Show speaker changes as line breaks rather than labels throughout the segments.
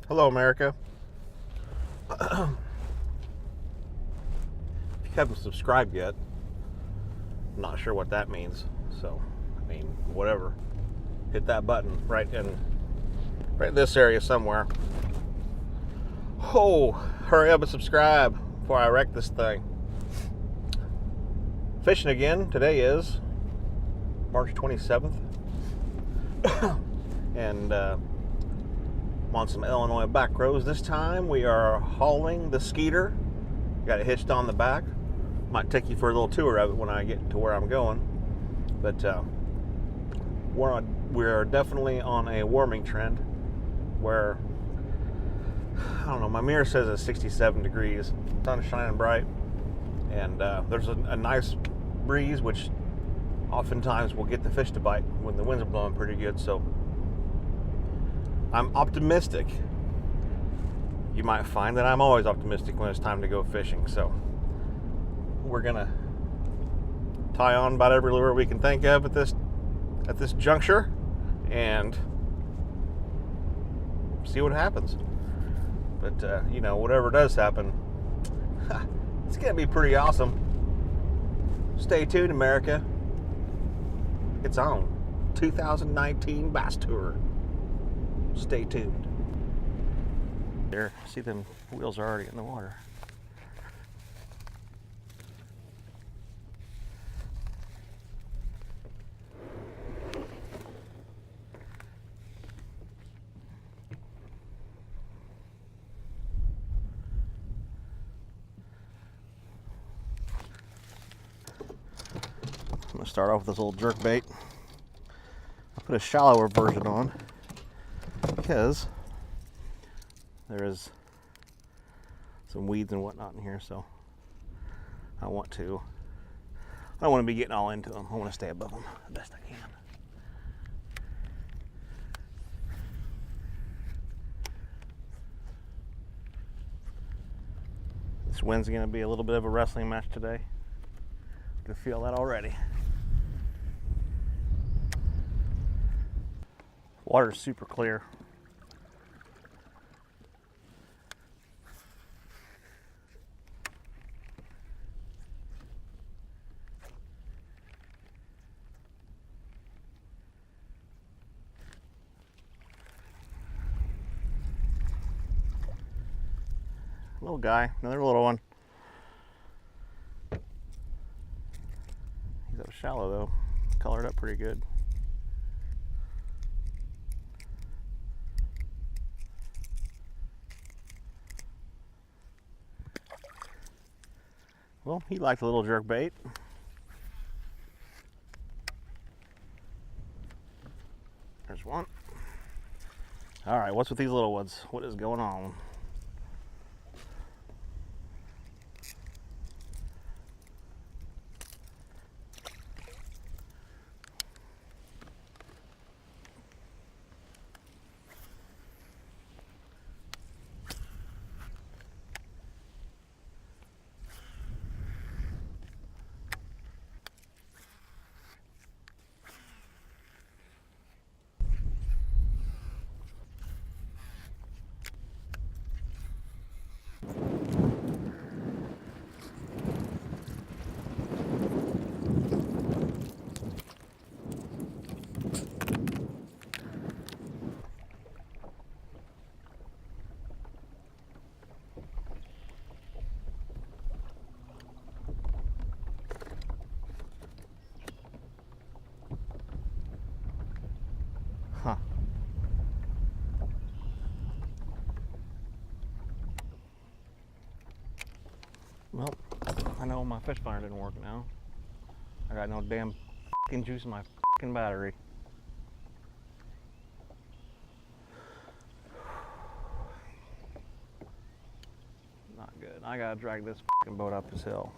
Hello, America. If you haven't subscribed yet, I'm not sure what that means. So, I mean, whatever. Hit that button right in this area somewhere. Oh, hurry up and subscribe before I wreck this thing. Fishing again. Today is March 27th. And I'm on some Illinois back roads. This time we are hauling the Skeeter. Got it hitched on the back. Might take you for a little tour of it when I get to where I'm going. But we're definitely on a warming trend where, I don't know, my mirror says it's 67 degrees. Sun is shining bright. And there's a nice breeze, which oftentimes will get the fish to bite when the winds are blowing pretty good. So I'm optimistic. You might find that I'm always optimistic when it's time to go fishing. So we're gonna tie on about every lure we can think of at this juncture and see what happens. But you know, whatever does happen, it's gonna be pretty awesome. Stay tuned, America. It's on. 2019 Bass Tour. Stay tuned. There, see them wheels are already in the water. I'm gonna start off with this little jerk bait. I'll put a shallower version on because there is some weeds and whatnot in here, so I don't want to be getting all into them. I want to stay above them the best I can. This wind's going to be a little bit of a wrestling match today. I can feel that already. Water's super clear. Little guy, another little one. He's up shallow though, colored up pretty good. Well, he liked a little jerk bait. There's one. All right, what's with these little ones? What is going on? Huh. Well, I know my fish finder didn't work now. I got no damn f***ing juice in my f***ing battery. Not good. I gotta drag this f***ing boat up this hill.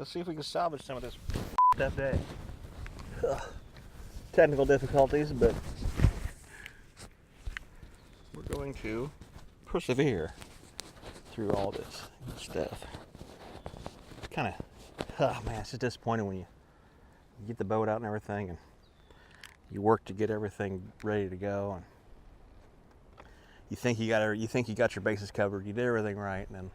Let's see if we can salvage some of this f***ed up day. Ugh. Technical difficulties, but we're going to persevere through all this stuff. Kind of, oh man, it's just disappointing when you get the boat out and everything, and you work to get everything ready to go, and you think you got your bases covered, you did everything right, and then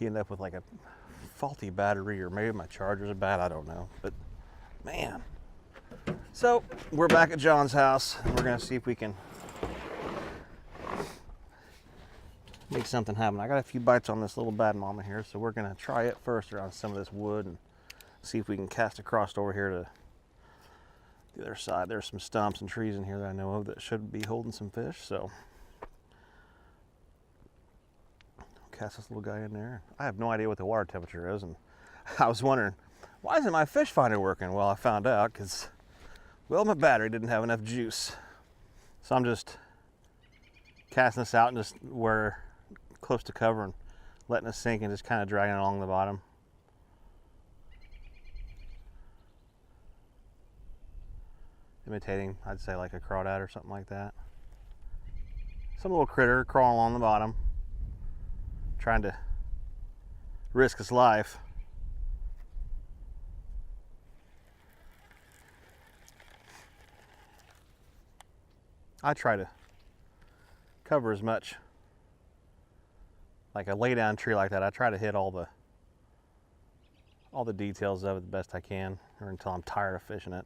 you end up with like a faulty battery, or maybe my chargers are bad, I don't know, but man. So we're back at John's house, and we're gonna see if we can make something happen. I got a few bites on this little bad mama here, so we're gonna try it first around some of this wood and see if we can cast across over here to the other side. There's some stumps and trees in here that I know of that should be holding some fish, so cast this little guy in there. I have no idea what the water temperature is, and I was wondering, why isn't my fish finder working? Well, I found out because, well, my battery didn't have enough juice. So I'm just casting this out and just where close to cover and letting it sink and just kind of dragging it along the bottom. Imitating, I'd say, like a crawdad or something like that. Some little critter crawling along the bottom, trying to risk his life. I try to cover as much, like a lay down tree like that. I try to hit all the details of it the best I can, or until I'm tired of fishing it.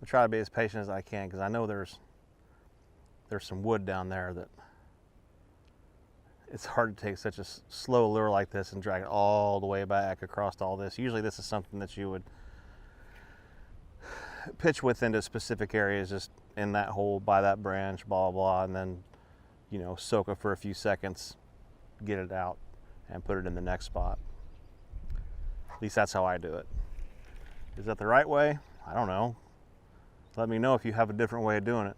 I try to be as patient as I can, because I know there's some wood down there that it's hard to take such a slow lure like this and drag it all the way back across all this. Usually this is something that you would pitch with into specific areas, just in that hole, by that branch, blah, blah, and then, you know, soak it for a few seconds, get it out, and put it in the next spot. At least that's how I do it. Is that the right way? I don't know. Let me know if you have a different way of doing it.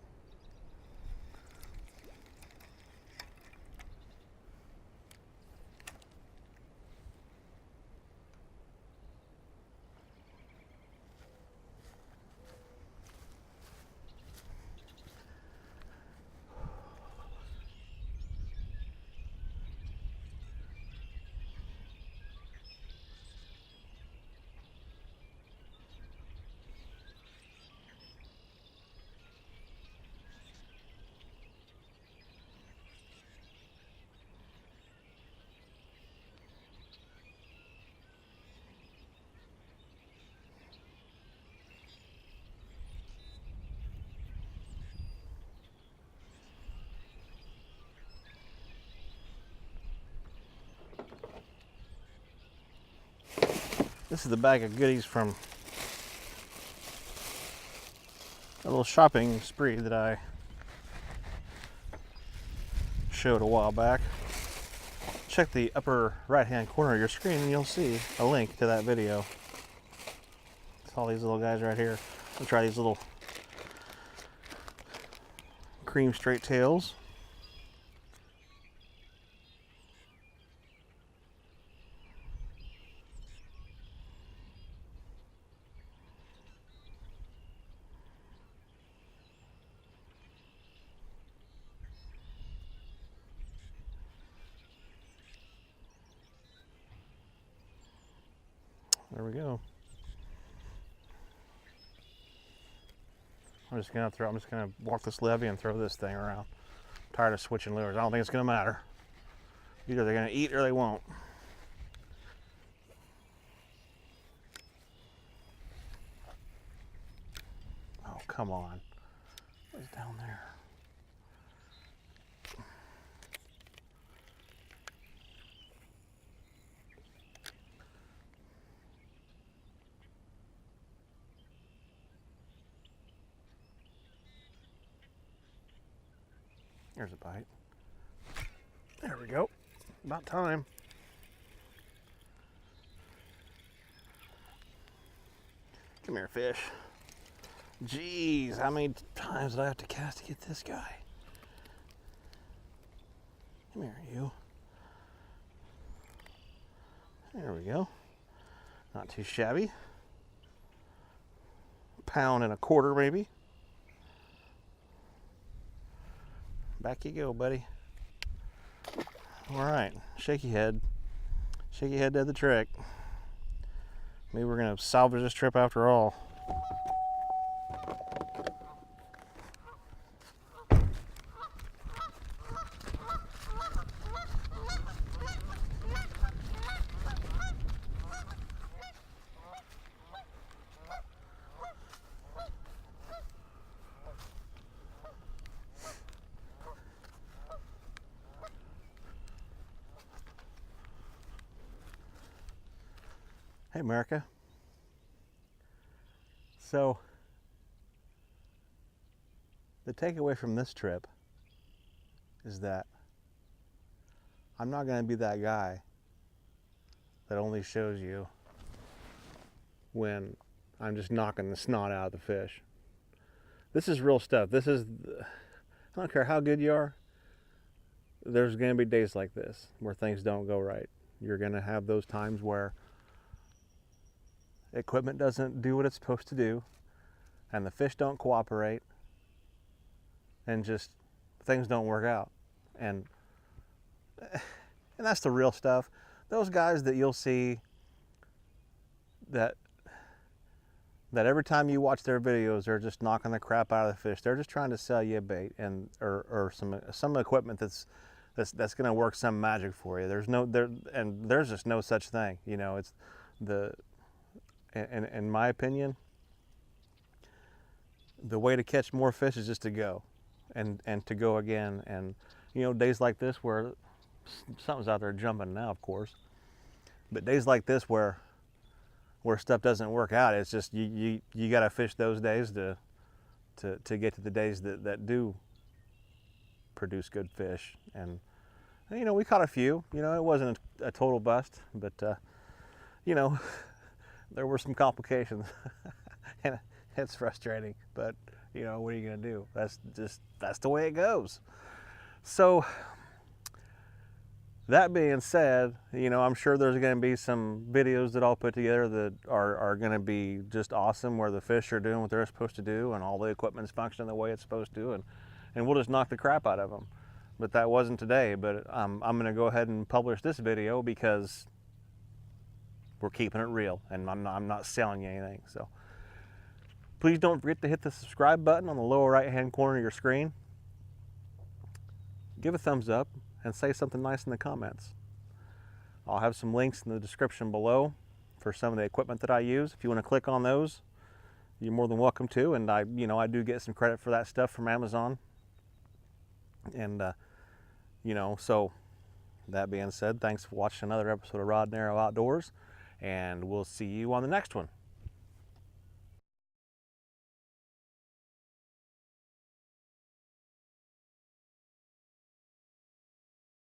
This is the bag of goodies from a little shopping spree that I showed a while back. Check the upper right hand corner of your screen and you'll see a link to that video. It's all these little guys right here. I'll try these little cream straight tails. There we go. I'm just gonna walk this levee and throw this thing around. I'm tired of switching lures. I don't think it's gonna matter. Either they're gonna eat or they won't. Oh, come on. What's down there? There's a bite. There we go. About time. Come here, fish. Jeez, how many times did I have to cast to get this guy? Come here, you. There we go. Not too shabby. Pound and a quarter maybe. Back you go, buddy. All right, shaky head. Shaky head did the trick. Maybe we're gonna salvage this trip after all. Hey, America. So, the takeaway from this trip is that I'm not going to be that guy that only shows you when I'm just knocking the snot out of the fish. This is real stuff. I don't care how good you are, there's going to be days like this where things don't go right. You're going to have those times where equipment doesn't do what it's supposed to do, and the fish don't cooperate, and just things don't work out. And that's the real stuff. Those guys that you'll see that every time you watch their videos, they're just knocking the crap out of the fish. They're just trying to sell you a bait and or some equipment that's going to work some magic for you. There's just no such thing. You know, it's in my opinion, the way to catch more fish is just to go and to go again. And you know, days like this where something's out there jumping now, of course, but days like this where stuff doesn't work out, it's just you got to fish those days to get to the days that do produce good fish. And you know, we caught a few. You know, it wasn't a total bust, but you know, there were some complications. And it's frustrating, but you know, what are you gonna do? That's the way it goes. So that being said, you know, I'm sure there's going to be some videos that I'll put together that are going to be just awesome, where the fish are doing what they're supposed to do and all the equipment's functioning the way it's supposed to, and we'll just knock the crap out of them. But that wasn't today. But I'm going to go ahead and publish this video because we're keeping it real, and I'm not selling you anything. So please don't forget to hit the subscribe button on the lower right hand corner of your screen. Give a thumbs up and say something nice in the comments. I'll have some links in the description below for some of the equipment that I use. If you want to click on those, you're more than welcome to. And I do get some credit for that stuff from Amazon. And you know, so that being said, thanks for watching another episode of Rod and Arrow Outdoors, and we'll see you on the next one.